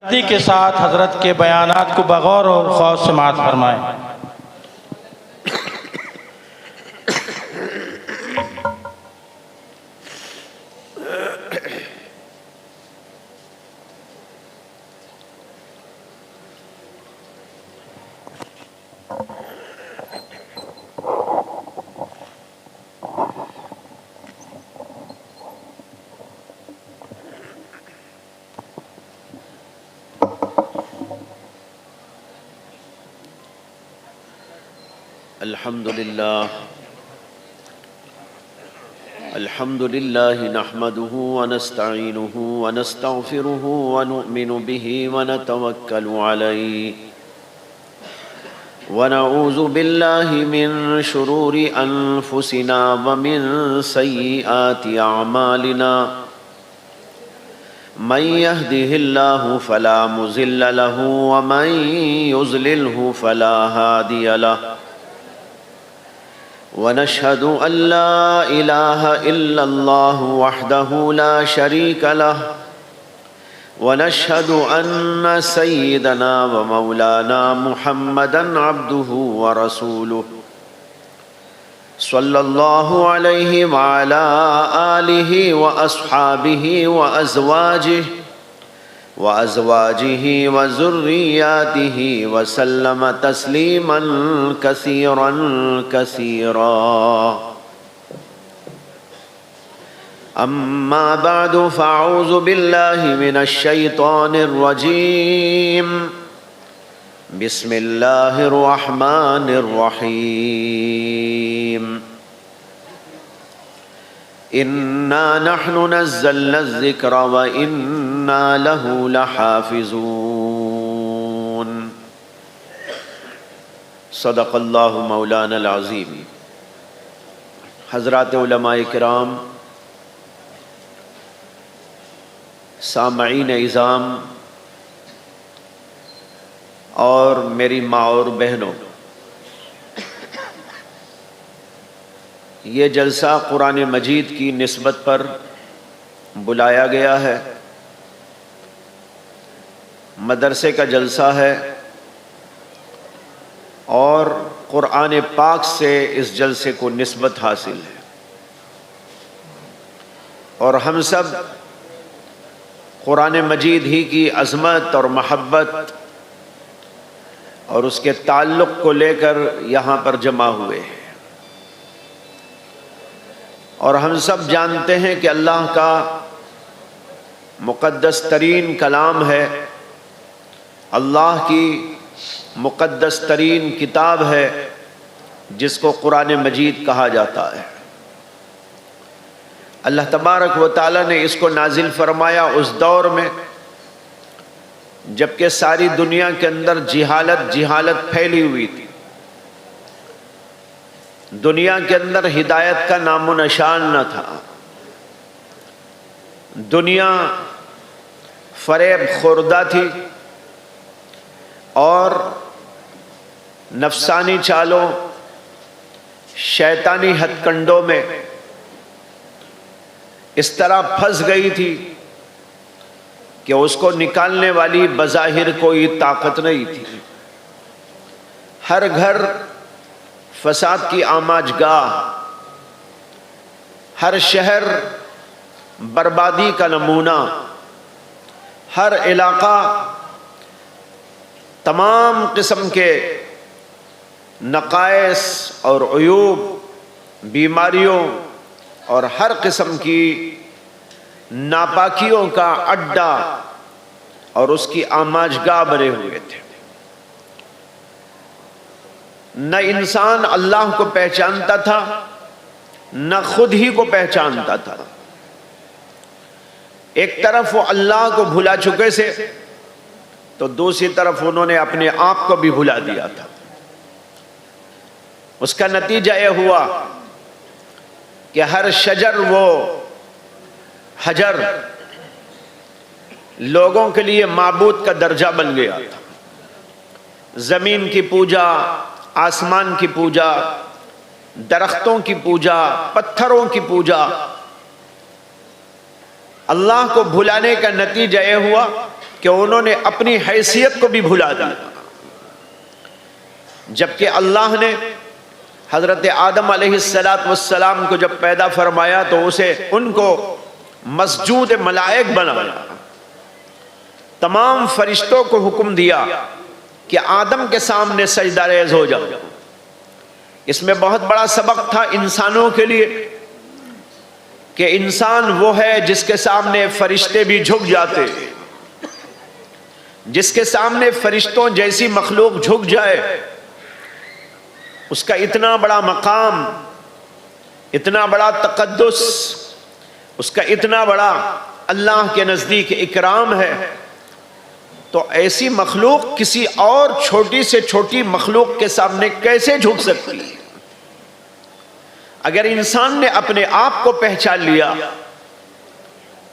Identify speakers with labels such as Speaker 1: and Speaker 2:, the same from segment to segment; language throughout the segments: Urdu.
Speaker 1: جلدی کے ساتھ حضرت کے بیانات کو بغور اور خوف سماعت فرمائیں۔
Speaker 2: الحمد لله نحمده ونستعينه ونستغفره ونؤمن به ونتوكل عليه ونعوذ بالله من شرور أنفسنا ومن سيئات أعمالنا من يهده الله فلا مضل له ومن يضلله فلا هادي له ونشهد أن لا إله إلا الله وحده لا شريك له ونشهد أن سيدنا ومولانا محمدا عبده ورسوله صلى الله عليه وعلى آله وأصحابه وأزواجه وذرياته وسلم تسليما كثيرا كثيرا أما بعد فأعوذ بالله من الشيطان الرجيم بسم الله الرحمن الرحيم إنا نحن نزلنا الذكر وإنا له لحافظون صدق اللہ مولانا العظیم۔ حضرات علماء کرام، سامعین اعظام اور میری ماں اور بہنوں، یہ جلسہ قرآن مجید کی نسبت پر بلایا گیا ہے، مدرسے کا جلسہ ہے اور قرآن پاک سے اس جلسے کو نسبت حاصل ہے، اور ہم سب قرآن مجید ہی کی عظمت اور محبت اور اس کے تعلق کو لے کر یہاں پر جمع ہوئے ہیں، اور ہم سب جانتے ہیں کہ اللہ کا مقدس ترین کلام ہے، اللہ کی مقدس ترین کتاب ہے جس کو قرآن مجید کہا جاتا ہے۔ اللہ تبارک و تعالی نے اس کو نازل فرمایا اس دور میں جبکہ ساری دنیا کے اندر جہالت پھیلی ہوئی تھی، دنیا کے اندر ہدایت کا نام و نشان نہ تھا، دنیا فریب خوردہ تھی اور نفسانی چالوں، شیطانی ہتھ کنڈوں میں اس طرح پھنس گئی تھی کہ اس کو نکالنے والی بظاہر کوئی طاقت نہیں تھی۔ ہر گھر فساد کی آماج گاہ، ہر شہر بربادی کا نمونہ، ہر علاقہ تمام قسم کے نقائص اور عیوب، بیماریوں اور ہر قسم کی ناپاکیوں کا اڈا اور اس کی آماج گاہ بنے ہوئے تھے۔ نہ انسان اللہ کو پہچانتا تھا، نہ خود ہی کو پہچانتا تھا۔ ایک طرف وہ اللہ کو بھلا چکے تھے تو دوسری طرف انہوں نے اپنے آپ کو بھی بھلا دیا تھا۔ اس کا نتیجہ یہ ہوا کہ ہر شجر و حجر لوگوں کے لیے معبود کا درجہ بن گیا تھا۔ زمین کی پوجا، آسمان کی پوجا، درختوں کی پوجا، پتھروں کی پوجا، اللہ کو بھلانے کا نتیجہ یہ ہوا کہ انہوں نے اپنی حیثیت کو بھی بھلا دیا، جبکہ اللہ نے حضرت آدم علیہ السلام کو جب پیدا فرمایا تو ان کو مسجود ملائک بنایا، تمام فرشتوں کو حکم دیا کہ آدم کے سامنے سجدہ ریز ہو جاؤ۔ اس میں بہت بڑا سبق تھا انسانوں کے لیے کہ انسان وہ ہے جس کے سامنے فرشتے بھی جھک جاتے، جس کے سامنے فرشتوں جیسی مخلوق جھک جائے، اس کا اتنا بڑا مقام، اتنا بڑا تقدس، اس کا اتنا بڑا اللہ کے نزدیک اکرام ہے، تو ایسی مخلوق کسی اور چھوٹی سے چھوٹی مخلوق کے سامنے کیسے جھک سکتی ہے؟ اگر انسان نے اپنے آپ کو پہچان لیا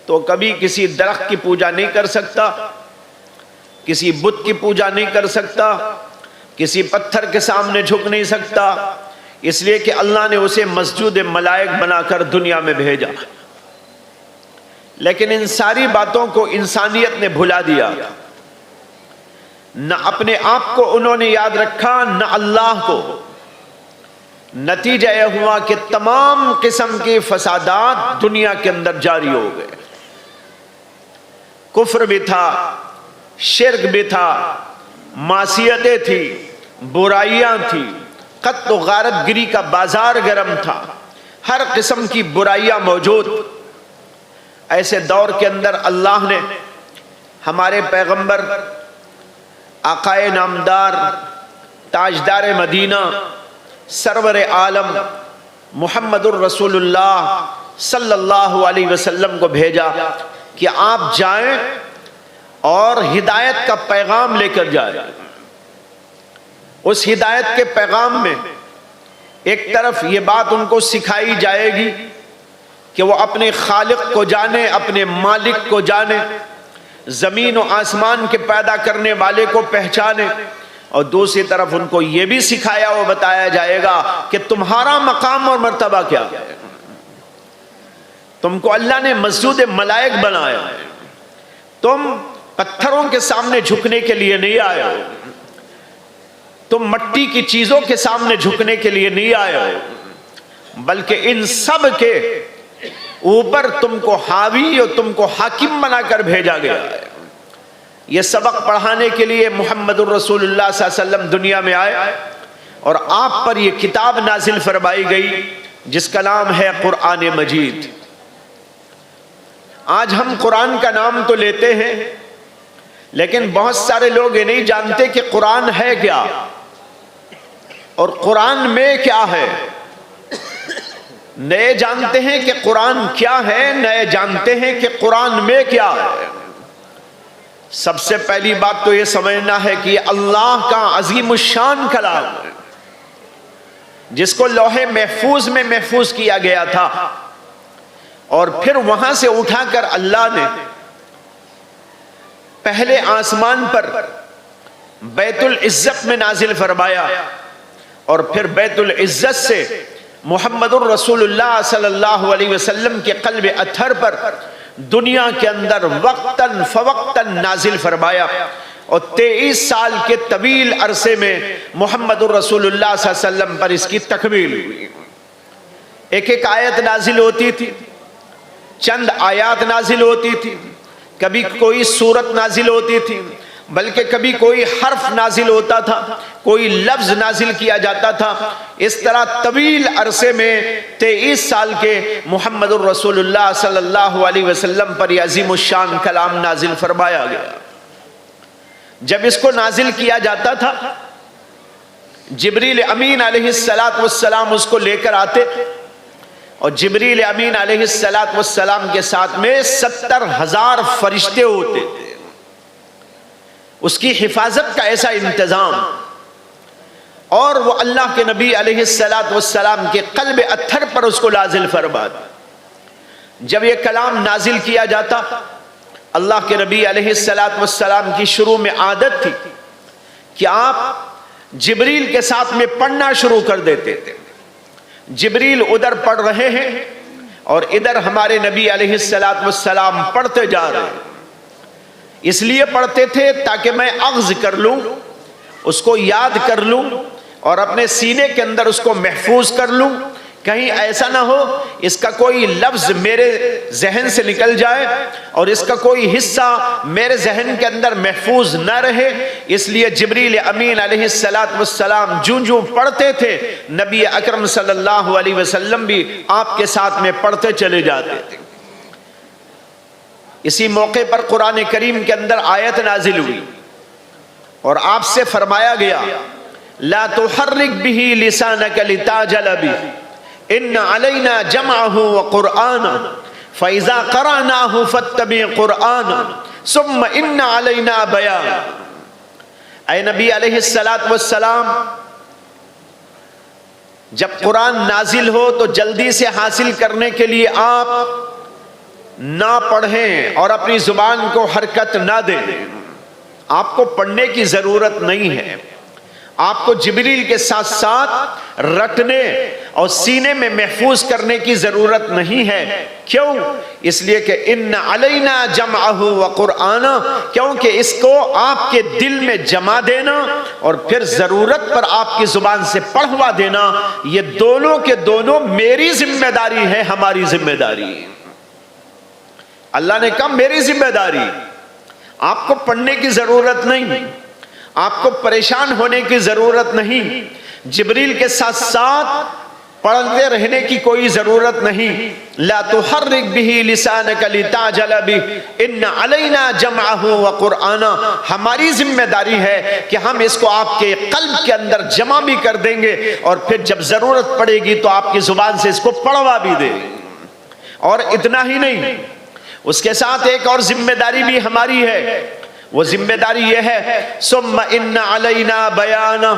Speaker 2: تو کبھی کسی درخت کی پوجا نہیں کر سکتا، کسی بت کی پوجا نہیں کر سکتا، کسی پتھر کے سامنے جھک نہیں سکتا، اس لیے کہ اللہ نے اسے مسجود ملائک بنا کر دنیا میں بھیجا۔ لیکن ان ساری باتوں کو انسانیت نے بھلا دیا، نہ اپنے آپ کو انہوں نے یاد رکھا نہ اللہ کو۔ نتیجہ یہ ہوا کہ تمام قسم کے فسادات دنیا کے اندر جاری ہو گئے، کفر بھی تھا، شرک بھی تھا، معصیتیں تھی، برائیاں تھی، قتل و غارت گری کا بازار گرم تھا، ہر قسم کی برائیاں موجود۔ ایسے دور کے اندر اللہ نے ہمارے پیغمبر آقائے نامدار تاجدار مدینہ سرور عالم محمد الرسول اللہ صلی اللہ علیہ وسلم کو بھیجا کہ آپ جائیں اور ہدایت کا پیغام لے کر جائیں۔ اس ہدایت کے پیغام میں ایک طرف یہ بات ان کو سکھائی جائے گی کہ وہ اپنے خالق کو جانے، اپنے مالک کو جانے، زمین و آسمان کے پیدا کرنے والے کو پہچانے، اور دوسری طرف ان کو یہ بھی سکھایا اور بتایا جائے گا کہ تمہارا مقام اور مرتبہ کیا ہے۔ تم کو اللہ نے مسجود ملائک بنایا ہے، تم پتھروں کے سامنے جھکنے کے لیے نہیں آئے ہو، تم مٹی کی چیزوں کے سامنے جھکنے کے لیے نہیں آئے ہو، بلکہ ان سب کے اوپر تم کو حاوی اور تم کو حاکم بنا کر بھیجا گیا ہے۔ یہ سبق پڑھانے کے لیے محمد الرسول اللہ صلی اللہ علیہ وسلم دنیا میں آئے اور آپ پر یہ کتاب نازل فرمائی گئی جس کا نام ہے قرآن مجید۔ آج ہم قرآن کا نام تو لیتے ہیں، لیکن بہت سارے لوگ یہ نہیں جانتے کہ قرآن ہے کیا اور قرآن میں کیا ہے۔ نئے جانتے ہیں کہ قرآن کیا ہے، نئے جانتے ہیں کہ قرآن میں کیا ہے۔ سب سے پہلی بات تو یہ سمجھنا ہے کہ یہ اللہ کا عظیم الشان کلام ہے، جس کو لوح محفوظ میں محفوظ کیا گیا تھا، اور پھر وہاں سے اٹھا کر اللہ نے پہلے آسمان پر بیت العزت میں نازل فرمایا، اور پھر بیت العزت سے محمد الرسول اللہ صلی اللہ علیہ وسلم کے قلب اطہر پر دنیا کے اندر وقتاً فوقتاً نازل فرمایا، اور 23 سال کے طویل عرصے میں محمد الرسول اللہ صلی اللہ علیہ وسلم پر اس کی تکمیل ہوئی۔ ایک ایک آیت نازل ہوتی تھی، چند آیات نازل ہوتی تھی، کبھی کوئی سورت نازل ہوتی تھی، بلکہ کبھی کوئی حرف نازل ہوتا تھا، کوئی لفظ نازل کیا جاتا تھا۔ اس طرح طویل عرصے میں 23 سال کے محمد الرسول اللہ صلی اللہ علیہ وسلم پر یہ عظیم الشان کلام نازل فرمایا گیا۔ جب اس کو نازل کیا جاتا تھا، جبریل امین علیہ السلام اس کو لے کر آتے، اور جبریل امین علیہ السلام کے ساتھ میں 70,000 فرشتے ہوتے تھے۔ اس کی حفاظت کا ایسا انتظام، اور وہ اللہ کے نبی علیہ السلام کے قلب اطہر پر اس کو نازل فرماتا۔ جب یہ کلام نازل کیا جاتا، اللہ کے نبی علیہ السلام کی شروع میں عادت تھی کہ آپ جبریل کے ساتھ میں پڑھنا شروع کر دیتے تھے۔ جبریل ادھر پڑھ رہے ہیں اور ادھر ہمارے نبی علیہ السلام پڑھتے جا رہے ہیں۔ اس لیے پڑھتے تھے تاکہ میں اخذ کر لوں، اس کو یاد کر لوں اور اپنے سینے کے اندر اس کو محفوظ کر لوں، کہیں ایسا نہ ہو اس کا کوئی لفظ میرے ذہن سے نکل جائے اور اس کا کوئی حصہ میرے ذہن کے اندر محفوظ نہ رہے۔ اس لیے جبریل امین علیہ السلام جوں پڑھتے تھے نبی اکرم صلی اللہ علیہ وسلم بھی آپ کے ساتھ میں پڑھتے چلے جاتے تھے۔ اسی موقع پر قرآن کریم کے اندر آیت نازل ہوئی اور آپ سے فرمایا گیا لا تحرک به لسانک لتعجل به ان علینا جمعہ وقرآنہ فإذا قرأناہ فاتبع قرآنہ ثم ان علینا بیان۔ اے نبی علیہ السلام، جب قرآن نازل ہو تو جلدی سے حاصل کرنے کے لیے آپ نہ پڑھیں اور اپنی زبان کو حرکت نہ دیں۔ آپ کو پڑھنے کی ضرورت نہیں ہے، آپ کو جبریل کے ساتھ ساتھ رٹنے اور سینے میں محفوظ کرنے کی ضرورت نہیں ہے۔ کیوں؟ اس لیے کہ ان علینا جمعہ وقرآنہ، کیونکہ اس کو آپ کے دل میں جمع دینا اور پھر ضرورت پر آپ کی زبان سے پڑھوا دینا، یہ دونوں کے دونوں میری ذمہ داری ہے، ہماری ذمہ داری۔ اللہ نے کہا میری ذمہ داری، آپ کو پڑھنے کی ضرورت نہیں، آپ کو پریشان ہونے کی ضرورت نہیں، جبریل کے ساتھ ساتھ پڑھتے رہنے کی کوئی ضرورت نہیں۔ لا تحرک به لسانک لتعجل به ان علینا جمعہ وقرآنہ، ہماری ذمہ داری ہے کہ ہم اس کو آپ کے قلب کے اندر جمع بھی کر دیں گے اور پھر جب ضرورت پڑے گی تو آپ کی زبان سے اس کو پڑھوا بھی دیں گے۔ اور اتنا ہی نہیں، اس کے ساتھ ایک اور ذمہ داری بھی ہماری ہے، وہ ذمہ داری یہ ہے ثم ان علینا بیانہ،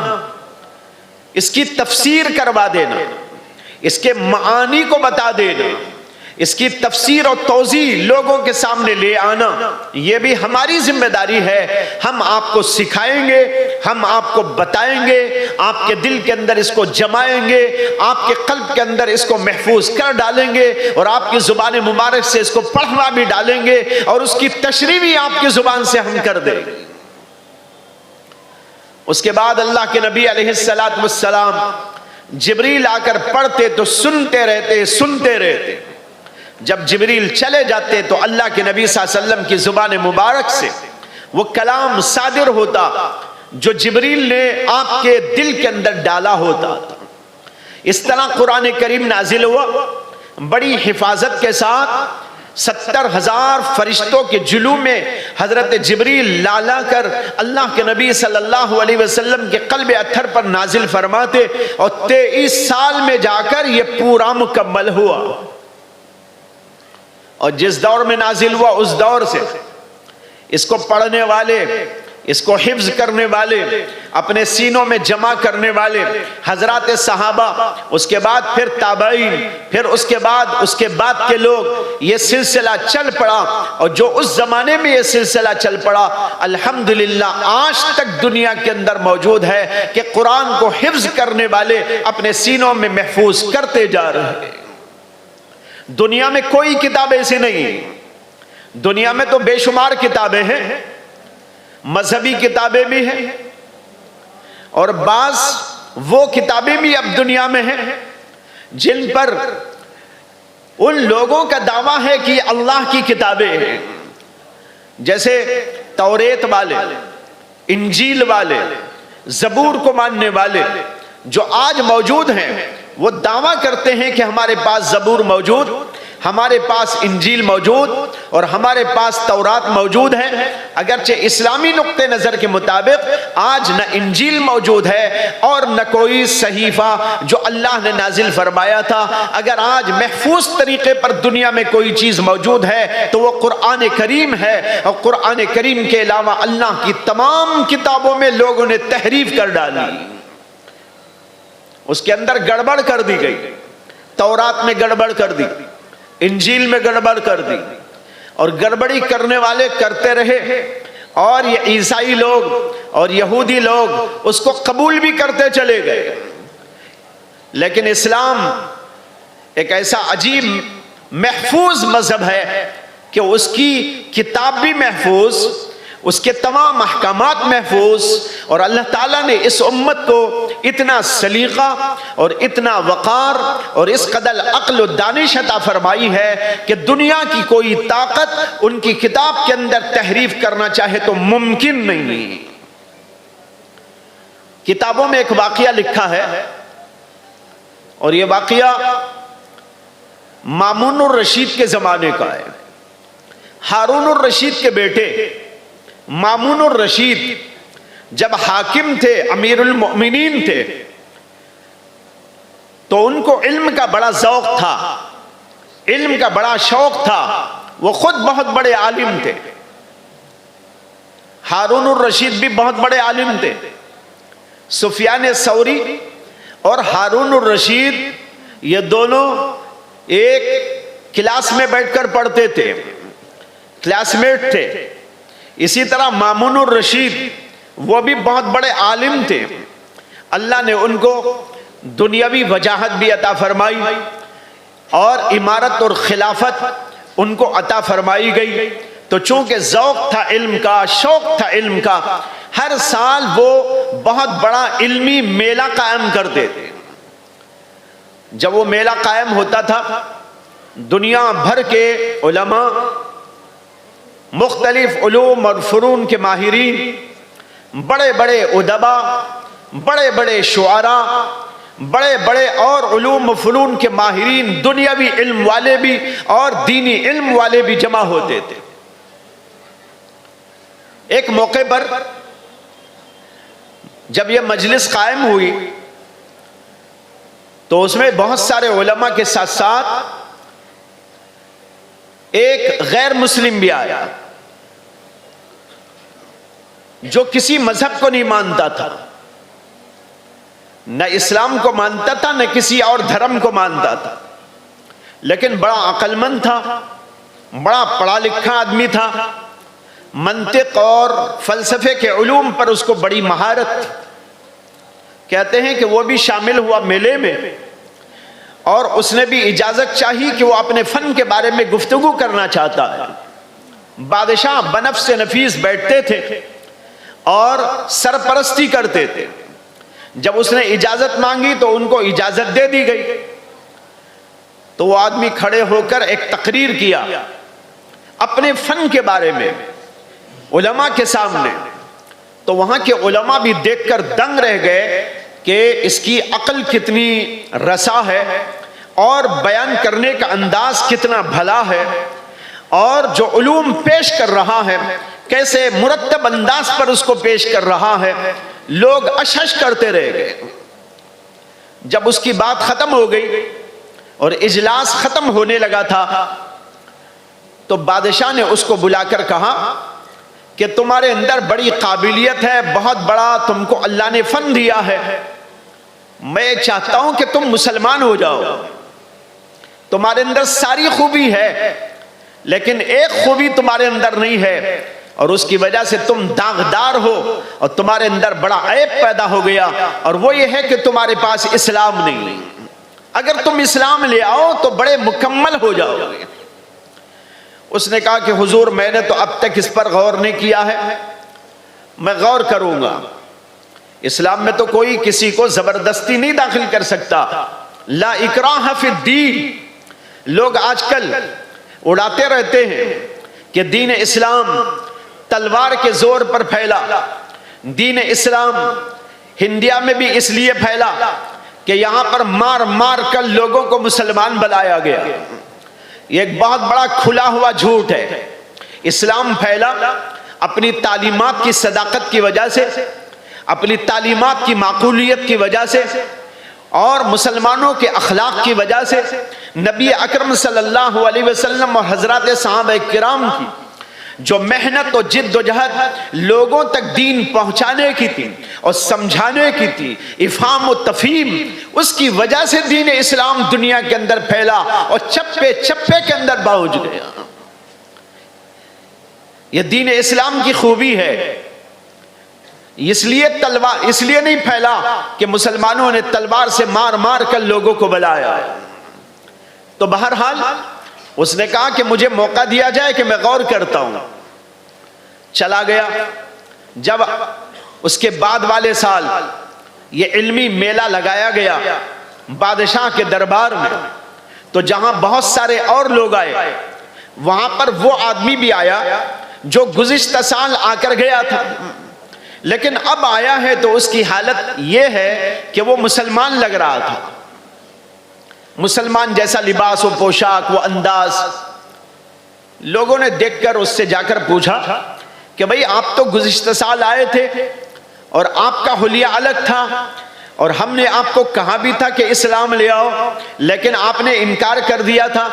Speaker 2: اس کی تفسیر کروا دینا، اس کے معانی کو بتا دینا، اس کی تفسیر اور توضیح لوگوں کے سامنے لے آنا، یہ بھی ہماری ذمہ داری ہے۔ ہم آپ کو سکھائیں گے، ہم آپ کو بتائیں گے، آپ کے دل کے اندر اس کو جمائیں گے، آپ کے قلب کے اندر اس کو محفوظ کر ڈالیں گے اور آپ کی زبان مبارک سے اس کو پڑھوا بھی ڈالیں گے اور اس کی تشریح بھی آپ کی زبان سے ہم کر دیں گے۔ اس کے بعد اللہ کے نبی علیہ السلام جبریل آ کر پڑھتے تو سنتے رہتے۔ جب جبریل چلے جاتے تو اللہ کے نبی صلی اللہ علیہ وسلم کی زبان مبارک سے وہ کلام صادر ہوتا جو جبریل نے آپ کے دل کے اندر ڈالا ہوتا۔ اس طرح قرآن کریم نازل ہوا بڑی حفاظت کے ساتھ، 70,000 فرشتوں کے جلو میں حضرت جبریل لالا کر اللہ کے نبی صلی اللہ علیہ وسلم کے قلب اطہر پر نازل فرماتے اور 23 سال میں جا کر یہ پورا مکمل ہوا۔ اور جس دور میں نازل ہوا اس دور سے اس کو پڑھنے والے، اس کو حفظ کرنے والے، اپنے سینوں میں جمع کرنے والے حضرات صحابہ، اس کے بعد پھر تابعین، پھر اس کے بعد کے لوگ، یہ سلسلہ چل پڑا اور جو اس زمانے میں یہ سلسلہ چل پڑا الحمدللہ آج تک دنیا کے اندر موجود ہے کہ قرآن کو حفظ کرنے والے اپنے سینوں میں محفوظ کرتے جا رہے ہیں۔ دنیا میں کوئی کتاب ایسی نہیں، دنیا میں تو بے شمار کتابیں ہیں، مذہبی کتابیں بھی ہیں اور بعض وہ کتابیں بھی اب دنیا میں ہیں جن پر ان لوگوں کا دعویٰ ہے کہ یہ اللہ کی کتابیں ہیں، جیسے توریت والے، انجیل والے، زبور کو ماننے والے جو آج موجود ہیں، وہ دعویٰ کرتے ہیں کہ ہمارے پاس زبور موجود، ہمارے پاس انجیل موجود اور ہمارے پاس تورات موجود ہے۔ اگرچہ اسلامی نقطہ نظر کے مطابق آج نہ انجیل موجود ہے اور نہ کوئی صحیفہ جو اللہ نے نازل فرمایا تھا۔ اگر آج محفوظ طریقے پر دنیا میں کوئی چیز موجود ہے تو وہ قرآن کریم ہے، اور قرآن کریم کے علاوہ اللہ کی تمام کتابوں میں لوگوں نے تحریف کر ڈالی، اس کے اندر گڑبڑ کر دی گئی، تورات میں گڑبڑ کر دی، انجیل میں گڑبڑ کر دی، اور گڑبڑی کرنے والے کرتے رہے اور یہ عیسائی لوگ اور یہودی لوگ اس کو قبول بھی کرتے چلے گئے۔ لیکن اسلام ایک ایسا عجیب محفوظ مذہب ہے کہ اس کی کتاب بھی محفوظ، اس کے تمام احکامات محفوظ، اور اللہ تعالیٰ نے اس امت کو اتنا سلیقہ اور اتنا وقار اور اس قدر عقل و دانش عطا فرمائی ہے کہ دنیا کی کوئی طاقت ان کی کتاب کے اندر تحریف کرنا چاہے تو ممکن نہیں۔ کتابوں میں ایک واقعہ لکھا ہے، اور یہ واقعہ مامون الرشید کے زمانے کا ہے۔ ہارون الرشید کے بیٹے مامون الرشید جب حاکم تھے، امیر المؤمنین تھے، تو ان کو علم کا بڑا ذوق تھا، علم کا بڑا شوق تھا، وہ خود بہت بڑے عالم تھے۔ ہارون الرشید بھی بہت بڑے عالم تھے۔ سفیان ثوری اور ہارون الرشید یہ دونوں ایک کلاس میں بیٹھ کر پڑھتے تھے، کلاس میٹ تھے۔ اسی طرح مامون الرشید وہ بھی بہت بڑے عالم تھے۔ اللہ نے ان کو دنیاوی وجاہت بھی عطا فرمائی اور امارت اور خلافت ان کو عطا فرمائی گئی۔ تو چونکہ ذوق تھا علم کا، شوق تھا علم کا، ہر سال وہ بہت بڑا علمی میلہ قائم کرتے تھے۔ جب وہ میلہ قائم ہوتا تھا، دنیا بھر کے علماء، مختلف علوم اور فنون کے ماہرین، بڑے بڑے ادبا، بڑے بڑے شعراء، بڑے بڑے اور علوم و فنون کے ماہرین، دنیاوی علم والے بھی اور دینی علم والے بھی جمع ہوتے تھے۔ ایک موقع پر جب یہ مجلس قائم ہوئی تو اس میں بہت سارے علماء کے ساتھ ساتھ ایک غیر مسلم بھی آیا جو کسی مذہب کو نہیں مانتا تھا، نہ اسلام کو مانتا تھا نہ کسی اور دھرم کو مانتا تھا، لیکن بڑا عقل مند تھا، بڑا پڑھا لکھا آدمی تھا، منطق اور فلسفے کے علوم پر اس کو بڑی مہارت تھی۔ کہتے ہیں کہ وہ بھی شامل ہوا میلے میں، اور اس نے بھی اجازت چاہی کہ وہ اپنے فن کے بارے میں گفتگو کرنا چاہتا ہے۔ بادشاہ بنفس نفیس بیٹھتے تھے اور سرپرستی کرتے تھے۔ جب اس نے اجازت مانگی تو ان کو اجازت دے دی گئی۔ تو وہ آدمی کھڑے ہو کر ایک تقریر کیا اپنے فن کے بارے میں علماء کے سامنے۔ تو وہاں کے علماء بھی دیکھ کر دنگ رہ گئے کہ اس کی عقل کتنی رسا ہے اور بیان کرنے کا انداز کتنا بھلا ہے، اور جو علوم پیش کر رہا ہے کیسے مرتب انداز پر اس کو پیش کر رہا ہے۔ لوگ اشش کرتے رہ گئے۔ جب اس کی بات ختم ہو گئی اور اجلاس ختم ہونے لگا تھا تو بادشاہ نے اس کو بلا کر کہا کہ تمہارے اندر بڑی قابلیت ہے، بہت بڑا تم کو اللہ نے فن دیا ہے، میں چاہتا ہوں کہ تم مسلمان ہو جاؤ۔ تمہارے اندر ساری خوبی ہے لیکن ایک خوبی تمہارے اندر نہیں ہے، اور اس کی وجہ سے تم داغدار ہو اور تمہارے اندر بڑا عیب پیدا ہو گیا، اور وہ یہ ہے کہ تمہارے پاس اسلام نہیں۔ اگر تم اسلام لے آؤ تو بڑے مکمل ہو جاؤ گے۔ اس نے کہا کہ حضور میں نے تو اب تک اس پر غور نہیں کیا ہے، میں غور کروں گا۔ اسلام میں تو کوئی کسی کو زبردستی نہیں داخل کر سکتا، لا اکراہ فی الدین۔ لوگ آج کل اڑاتے رہتے ہیں کہ دین اسلام تلوار کے زور پر پھیلا، دین اسلام انڈیا میں بھی اس لیے پھیلا کہ یہاں پر مار مار کر لوگوں کو مسلمان بنایا گیا۔ یہ ایک بہت بڑا کھلا ہوا جھوٹ ہے۔ اسلام پھیلا اپنی تعلیمات کی صداقت کی وجہ سے، اپنی تعلیمات کی معقولیت کی وجہ سے، اور مسلمانوں کے اخلاق کی وجہ سے۔ نبی اکرم صلی اللہ علیہ وسلم اور حضرات صحابہ کرام کی جو محنت و جد و جہد لوگوں تک دین پہنچانے کی تھی اور سمجھانے کی تھی، افہام و تفہیم، اس کی وجہ سے دین اسلام دنیا کے اندر پھیلا اور چپے چپے کے اندر پہنچ گیا۔ یہ دین اسلام کی خوبی ہے۔ اس لیے نہیں پھیلا کہ مسلمانوں نے تلوار سے مار مار کر لوگوں کو بلایا۔ تو بہرحال اس نے کہا کہ مجھے موقع دیا جائے کہ میں غور کرتا ہوں. چلا گیا. جب اس کے بعد والے سال یہ علمی میلہ لگایا گیا بادشاہ کے دربار میں، تو جہاں بہت سارے اور لوگ آئے، وہاں پر وہ آدمی بھی آیا جو گزشتہ سال آ کر گیا تھا، لیکن اب آیا ہے تو اس کی حالت یہ ہے کہ وہ مسلمان لگ رہا تھا. مسلمان جیسا لباس و پوشاک، وہ انداز. لوگوں نے دیکھ کر اس سے جا کر پوچھا کہ بھئی آپ تو گزشتہ سال آئے تھے اور آپ کا حلیہ الگ تھا، اور ہم نے آپ کو کہا بھی تھا کہ اسلام لے آؤ، لیکن آپ نے انکار کر دیا تھا.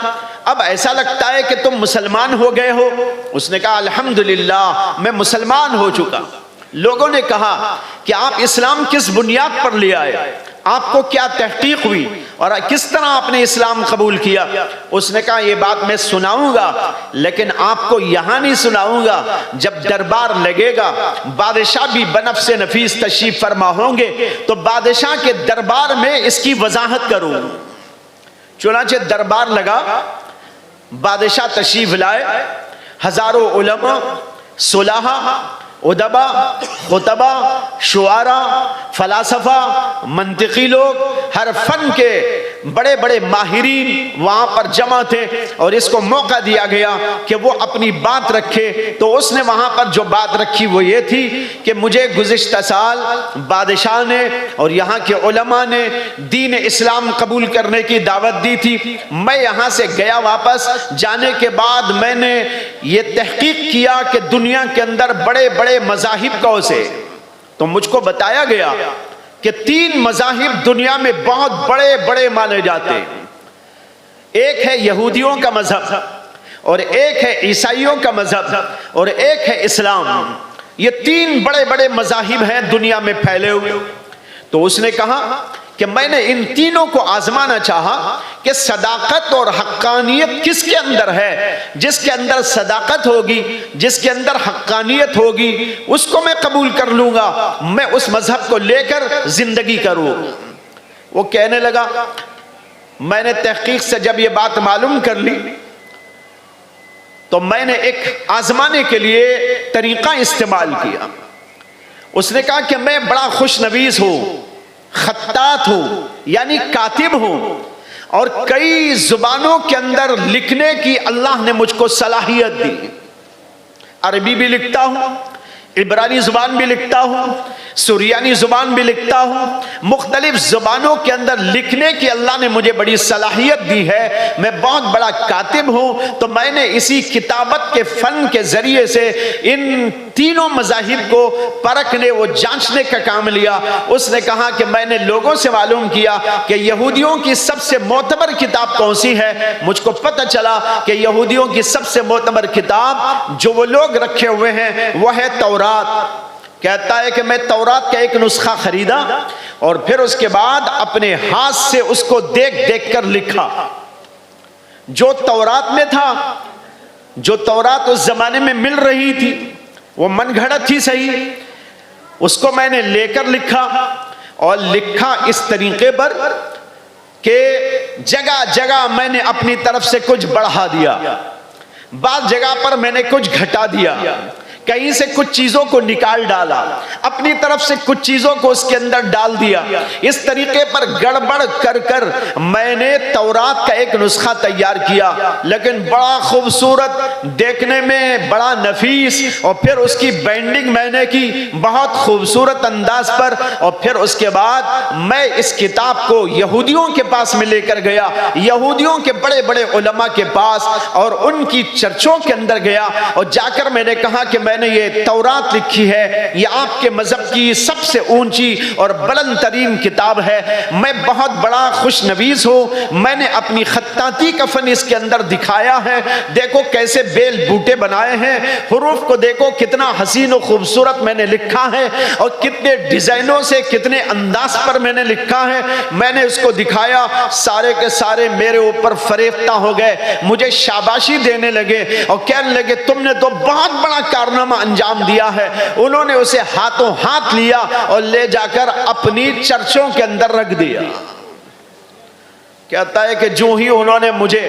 Speaker 2: اب ایسا لگتا ہے کہ تم مسلمان ہو گئے ہو. اس نے کہا الحمدللہ میں مسلمان ہو چکا. لوگوں نے کہا کہ آپ اسلام کس بنیاد پر لے آئے، آپ کو کیا تحقیق ہوئی اور کس طرح آپ نے اسلام قبول کیا؟ اس نے کہا یہ بات میں سناؤں گا، لیکن آپ کو یہاں نہیں سناؤں گا، جب دربار لگے گا، بادشاہ بھی بنفس نفیس تشریف فرما ہوں گے تو بادشاہ کے دربار میں اس کی وضاحت کروں. چنانچہ دربار لگا، بادشاہ تشریف لائے، ہزاروں علماء، صلحاء، ادبا، خطبہ، شعراء، فلاسفہ، منطقی لوگ، ہر فن کے بڑے بڑے ماہرین وہاں پر جمع تھے، اور اس کو موقع دیا گیا کہ وہ اپنی بات رکھے. تو اس نے وہاں پر جو بات رکھی وہ یہ تھی کہ مجھے گزشتہ سال بادشاہ نے اور یہاں کے علماء نے دین اسلام قبول کرنے کی دعوت دی تھی. میں یہاں سے گیا، واپس جانے کے بعد میں نے یہ تحقیق کیا کہ دنیا کے اندر بڑے بڑے مذاہب کون سے، تو مجھ کو بتایا گیا کہ 3 مذاہب دنیا میں بہت بڑے بڑے مانے جاتے ہیں. ایک ہے یہودیوں کا مذہب، اور ایک ہے عیسائیوں کا مذہب، اور ایک ہے اسلام. یہ 3 بڑے بڑے مذاہب ہیں دنیا میں پھیلے ہوئے. تو اس نے کہا کہ میں نے ان تینوں کو آزمانا چاہا کہ صداقت اور حقانیت کس کے اندر ہے. جس کے اندر صداقت ہوگی، جس کے اندر حقانیت ہوگی، اس کو میں قبول کر لوں گا، میں اس مذہب کو لے کر زندگی کروں. وہ کہنے لگا میں نے تحقیق سے جب یہ بات معلوم کر لی تو میں نے ایک آزمانے کے لیے طریقہ استعمال کیا. اس نے کہا کہ میں بڑا خوش نویس ہوں، خطاط ہوں، یعنی کاتب ہوں، اور کئی زبانوں کے اندر لکھنے کی اللہ نے مجھ کو صلاحیت دی. عربی بھی لکھتا ہوں، عبرانی زبان بھی لکھتا ہوں، سریانی زبان بھی لکھتا ہوں. مختلف زبانوں کے اندر لکھنے کی اللہ نے مجھے بڑی صلاحیت دی ہے. میں بہت بڑا کاتب ہوں. تو میں نے اسی کتابت کے فن کے ذریعے سے ان تینوں مذاہب کو پرکھنے و جانچنے کا کام لیا. اس نے کہا کہ میں نے لوگوں سے معلوم کیا کہ یہودیوں کی سب سے معتبر کتاب کون سی ہے. مجھ کو پتہ چلا کہ یہودیوں کی سب سے معتبر کتاب جو وہ لوگ رکھے ہوئے ہیں وہ ہے تورات. کہتا ہے کہ میں تورات کا ایک نسخہ خریدا اور پھر اس کے بعد اپنے ہاتھ سے اس کو دیکھ دیکھ کر لکھا. جو تورات میں تھا، جو تورات اس زمانے میں مل رہی تھی، وہ من گھڑت تھی صحیح، اس کو میں نے لے کر لکھا، اور لکھا اس طریقے پر کہ جگہ جگہ میں نے اپنی طرف سے کچھ بڑھا دیا، بعض جگہ پر میں نے کچھ گھٹا دیا، کہیں سے کچھ چیزوں کو نکال ڈالا، اپنی طرف سے کچھ چیزوں کو اس کے اندر ڈال دیا. اس طریقے پر گڑبڑ کر کر میں نے تورات کا ایک نسخہ تیار کیا، لیکن بڑا خوبصورت، دیکھنے میں بڑا نفیس، اور پھر اس کی بینڈنگ میں نے کی بہت خوبصورت انداز پر. اور پھر اس کے بعد میں اس کتاب کو یہودیوں کے پاس میں لے کر گیا، یہودیوں کے بڑے بڑے علماء کے پاس، اور ان کی چرچوں کے اندر گیا، اور جا کر میں نے کہا کہ میں نے یہ تورات لکھی ہے، یہ آپ کے مذہب کی سب سے اونچی اور بلند ترین کتاب ہے. میں بہت بڑا خوش نویس ہوں، میں نے اپنی خطاطی کا فن اس کے اندر دکھایا ہے. دیکھو کیسے بیل بوٹے بنائے ہیں، حروف کو دیکھو کتنا حسین و خوبصورت میں نے لکھا ہے، اور کتنے ڈیزائنوں سے، کتنے انداز پر میں نے لکھا ہے. میں نے اس کو دکھایا، سارے کے سارے میرے اوپر فریفتہ ہو گئے، مجھے شاباشی دینے لگے اور کہنے لگے تم نے تو بہت بڑا کارنامہ انجام دیا ہے. انہوں نے اسے ہاتھوں ہاتھ لیا اور لے جا کر اپنی چرچوں کے اندر رکھ دیا. کہتا ہے کہ جو ہی انہوں نے مجھے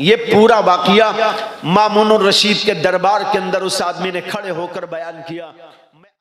Speaker 2: یہ پورا واقعہ مامون الرشید کے دربار کے اندر اس آدمی نے کھڑے ہو کر بیان کیا.